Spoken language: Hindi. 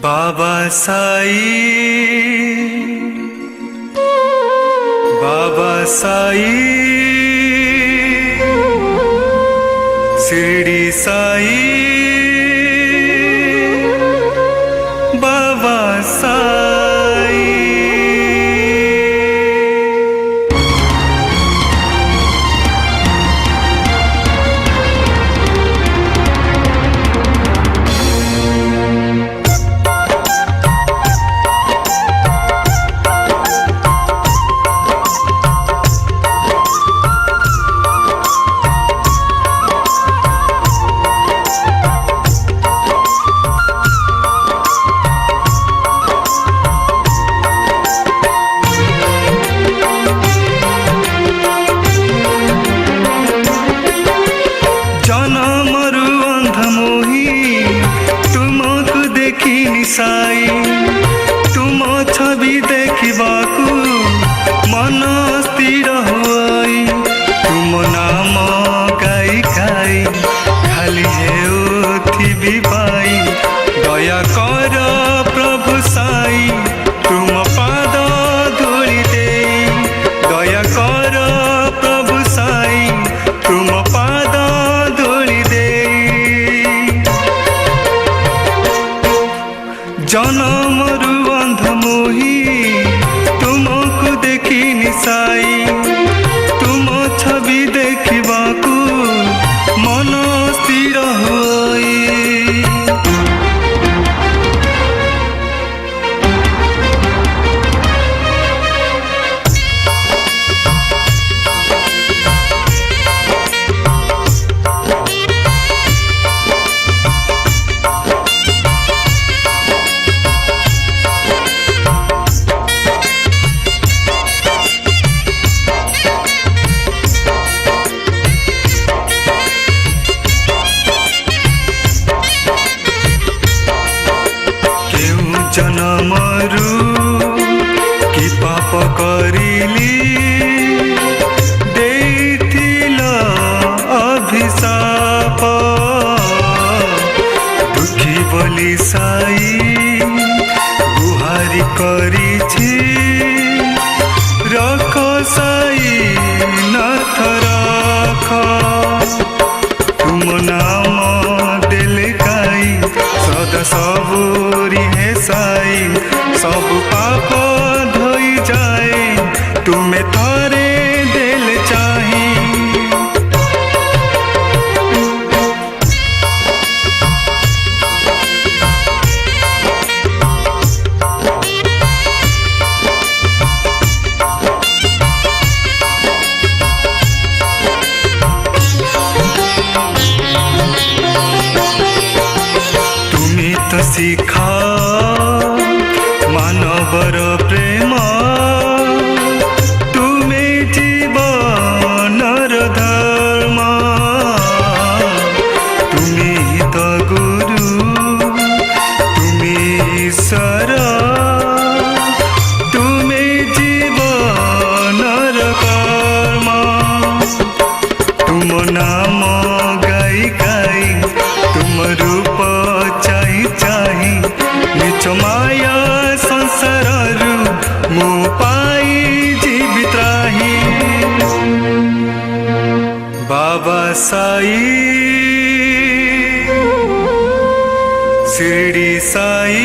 बाबा साई, बाबा साई, शिरडी साई, बाबा साई। साई तुम छवि देखिबाकू मन स्थिर होई, तुम नाम गाई गाई खाली हेउथिबी पाई। दया कर प्रभु साई तुम पाद धूली देई, दया कर प्रभु साई तुम पाद धूली देई। जनमरु अंध मोही तुमको देखिनी साई, तुम छवि देखिबाकू मन स्थिर होई। जनमरु कि पाप करिली देथिल अभिशाप, दुखी बोली साई गुहारी करिछि रख साई नाथ रख। तुम नाम देले गाई सदा सबुरी है साई, सब पाप धोई जाए तुम्हें थारे दिल चाही। तुम्हें तो सीखा मानवर प्रेम, तुमे जीवनर धर्म, तुमे तो गुरु तुमे ईश्वर, तुमे जीवनर कर्म। तुम नाम गाई गाई तुम रूप चाही चाही निच माया संसारु मु पाई जीवित रही। बाबा साई, शिरडी साई,